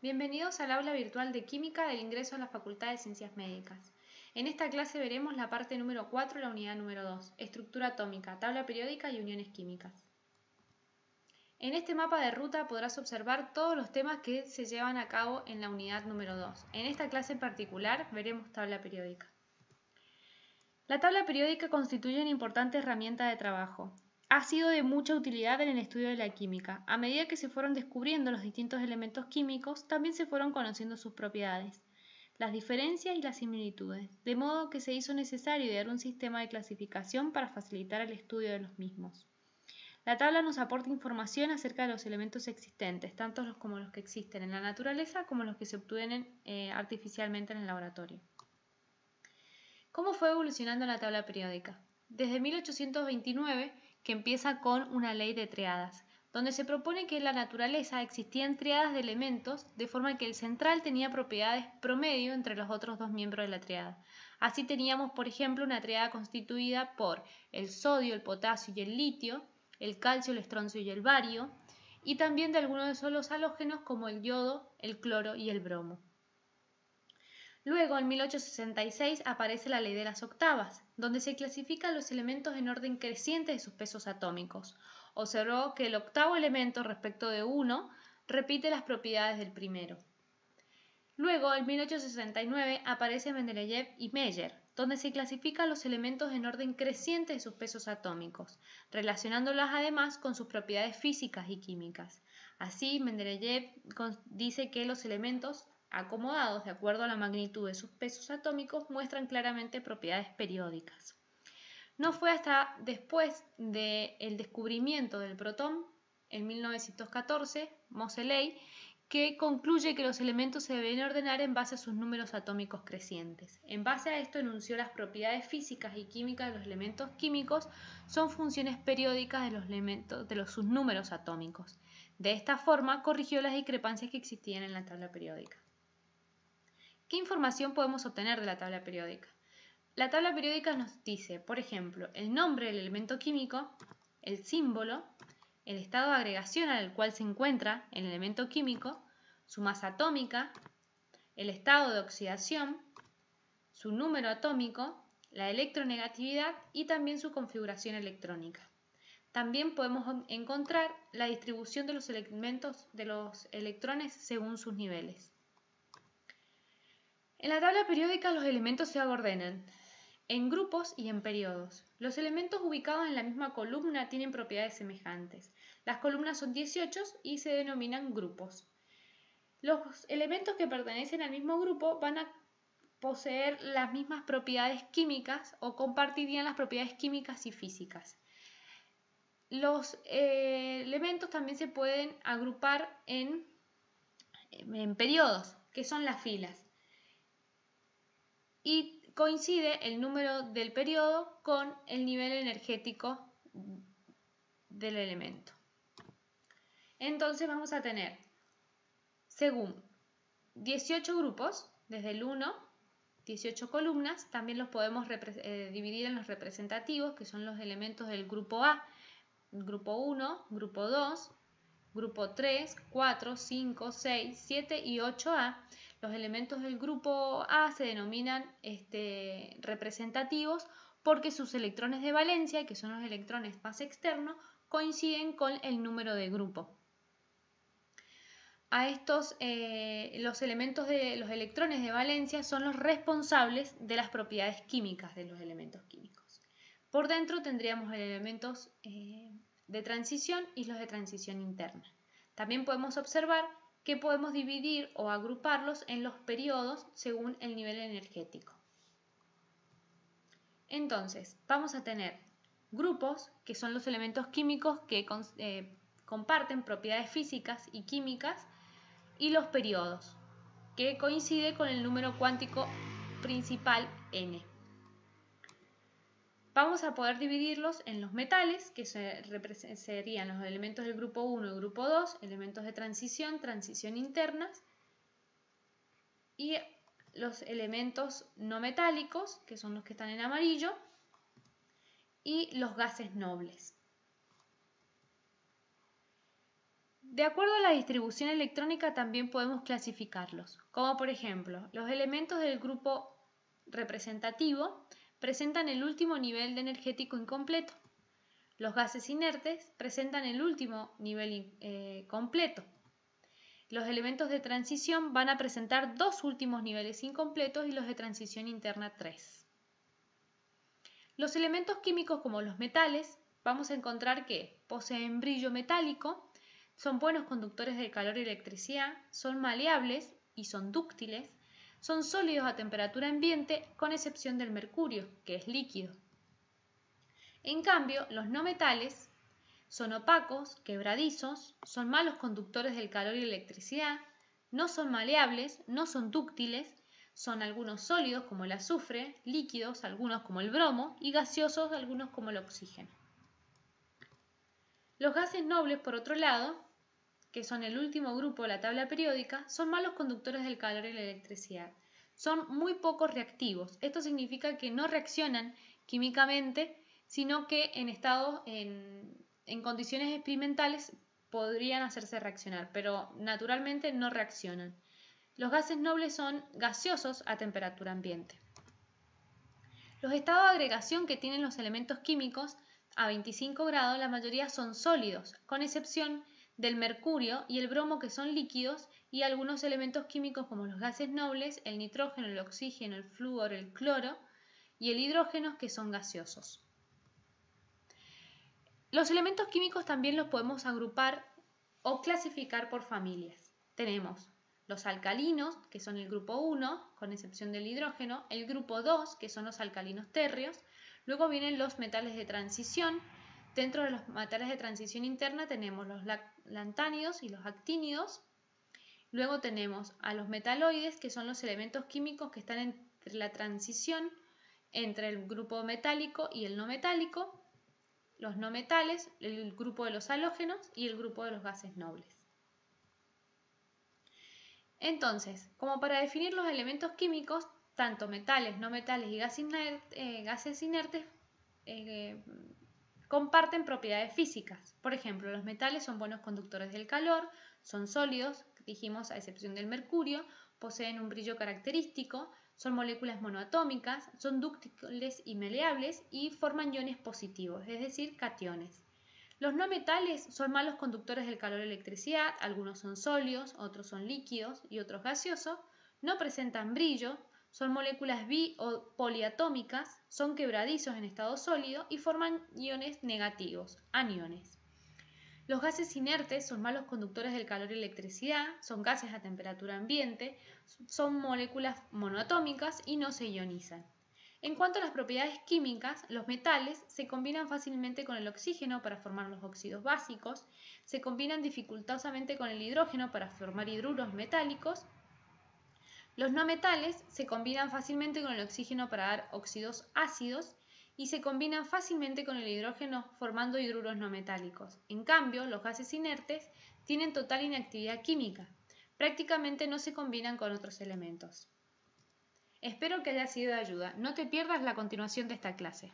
Bienvenidos al aula virtual de Química del ingreso a la Facultad de Ciencias Médicas. En esta clase veremos la parte número 4 de la unidad número 2, estructura atómica, tabla periódica y uniones químicas. En este mapa de ruta podrás observar todos los temas que se llevan a cabo en la unidad número 2. En esta clase en particular veremos tabla periódica. La tabla periódica constituye una importante herramienta de trabajo. Ha sido de mucha utilidad en el estudio de la química. A medida que se fueron descubriendo los distintos elementos químicos, también se fueron conociendo sus propiedades, las diferencias y las similitudes, de modo que se hizo necesario idear un sistema de clasificación para facilitar el estudio de los mismos. La tabla nos aporta información acerca de los elementos existentes, tanto los como los que existen en la naturaleza como los que se obtienen artificialmente en el laboratorio. ¿Cómo fue evolucionando la tabla periódica? Desde 1829, que empieza con una ley de triadas, donde se propone que en la naturaleza existían triadas de elementos, de forma que el central tenía propiedades promedio entre los otros dos miembros de la triada. Así teníamos, por ejemplo, una triada constituida por el sodio, el potasio y el litio, el calcio, el estroncio y el bario, y también de algunos de los halógenos como el yodo, el cloro y el bromo. Luego, en 1866, aparece la ley de las octavas, donde se clasifican los elementos en orden creciente de sus pesos atómicos. Observó que el octavo elemento respecto de 1 repite las propiedades del primero. Luego, en 1869, aparece Mendeleev y Meyer, donde se clasifican los elementos en orden creciente de sus pesos atómicos, relacionándolas además con sus propiedades físicas y químicas. Así, Mendeleev dice que los elementos acomodados de acuerdo a la magnitud de sus pesos atómicos muestran claramente propiedades periódicas. No fue hasta después del descubrimiento del protón, en 1914, Moseley, que concluye que los elementos se deben ordenar en base a sus números atómicos crecientes. En base a esto enunció las propiedades físicas y químicas de los elementos químicos son funciones periódicas de sus números atómicos. De esta forma corrigió las discrepancias que existían en la tabla periódica. ¿Qué información podemos obtener de la tabla periódica? La tabla periódica nos dice, por ejemplo, el nombre del elemento químico, el símbolo, el estado de agregación al cual se encuentra el elemento químico, su masa atómica, el estado de oxidación, su número atómico, la electronegatividad y también su configuración electrónica. También podemos encontrar la distribución de los elementos de los electrones según sus niveles. En la tabla periódica los elementos se ordenan en grupos y en periodos. Los elementos ubicados en la misma columna tienen propiedades semejantes. Las columnas son 18 y se denominan grupos. Los elementos que pertenecen al mismo grupo van a poseer las mismas propiedades químicas o compartirían las propiedades químicas y físicas. Los elementos también se pueden agrupar en periodos, que son las filas. Y coincide el número del periodo con el nivel energético del elemento. Entonces vamos a tener, según 18 grupos, desde el 1, 18 columnas, también los podemos dividir en los representativos, que son los elementos del grupo A, grupo 1, grupo 2, grupo 3, 4, 5, 6, 7 y 8A. Los elementos del grupo A se denominan representativos porque sus electrones de valencia, que son los electrones más externos, coinciden con el número de grupo. A estos, los electrones de valencia son los responsables de las propiedades químicas de los elementos químicos. Por dentro tendríamos los elementos de transición y los de transición interna. También podemos observar que podemos dividir o agruparlos en los periodos según el nivel energético. Entonces, vamos a tener grupos, que son los elementos químicos que comparten propiedades físicas y químicas, y los periodos, que coincide con el número cuántico principal n. Vamos a poder dividirlos en los metales, que serían los elementos del grupo 1 y grupo 2, elementos de transición, transición internas, y los elementos no metálicos, que son los que están en amarillo, y los gases nobles. De acuerdo a la distribución electrónica también podemos clasificarlos, como por ejemplo, los elementos del grupo representativo presentan el último nivel de energético incompleto. Los gases inertes presentan el último nivel completo. Los elementos de transición van a presentar dos últimos niveles incompletos y los de transición interna 3. Los elementos químicos como los metales, vamos a encontrar que poseen brillo metálico, son buenos conductores de calor y electricidad, son maleables y son dúctiles, son sólidos a temperatura ambiente con excepción del mercurio, que es líquido. En cambio, los no metales son opacos, quebradizos, son malos conductores del calor y electricidad, no son maleables, no son dúctiles, son algunos sólidos como el azufre, líquidos algunos como el bromo y gaseosos algunos como el oxígeno. Los gases nobles, por otro lado, que son el último grupo de la tabla periódica, son malos conductores del calor y la electricidad. Son muy poco reactivos. Esto significa que no reaccionan químicamente, sino que en condiciones experimentales podrían hacerse reaccionar, pero naturalmente no reaccionan. Los gases nobles son gaseosos a temperatura ambiente. Los estados de agregación que tienen los elementos químicos a 25 grados, la mayoría son sólidos, con excepción del mercurio y el bromo, que son líquidos, y algunos elementos químicos como los gases nobles, el nitrógeno, el oxígeno, el flúor, el cloro y el hidrógeno, que son gaseosos. Los elementos químicos también los podemos agrupar o clasificar por familias. Tenemos los alcalinos, que son el grupo 1, con excepción del hidrógeno, el grupo 2, que son los alcalinos térreos, luego vienen los metales de transición. Dentro de los metales de transición interna tenemos los lantánidos y los actínidos. Luego tenemos a los metaloides, que son los elementos químicos que están entre la transición entre el grupo metálico y el no metálico. Los no metales, el grupo de los halógenos y el grupo de los gases nobles. Entonces, como para definir los elementos químicos, tanto metales, no metales y gases inertes comparten propiedades físicas. Por ejemplo, los metales son buenos conductores del calor, son sólidos, dijimos a excepción del mercurio, poseen un brillo característico, son moléculas monoatómicas, son dúctiles y maleables y forman iones positivos, es decir, cationes. Los no metales son malos conductores del calor y electricidad, algunos son sólidos, otros son líquidos y otros gaseosos, no presentan brillo, son moléculas bi o poliatómicas, son quebradizos en estado sólido y forman iones negativos, aniones. Los gases inertes son malos conductores del calor y electricidad, son gases a temperatura ambiente, son moléculas monoatómicas y no se ionizan. En cuanto a las propiedades químicas, los metales se combinan fácilmente con el oxígeno para formar los óxidos básicos, se combinan dificultosamente con el hidrógeno para formar hidruros metálicos. Los no metales se combinan fácilmente con el oxígeno para dar óxidos ácidos y se combinan fácilmente con el hidrógeno formando hidruros no metálicos. En cambio, los gases inertes tienen total inactividad química, prácticamente no se combinan con otros elementos. Espero que haya sido de ayuda. No te pierdas la continuación de esta clase.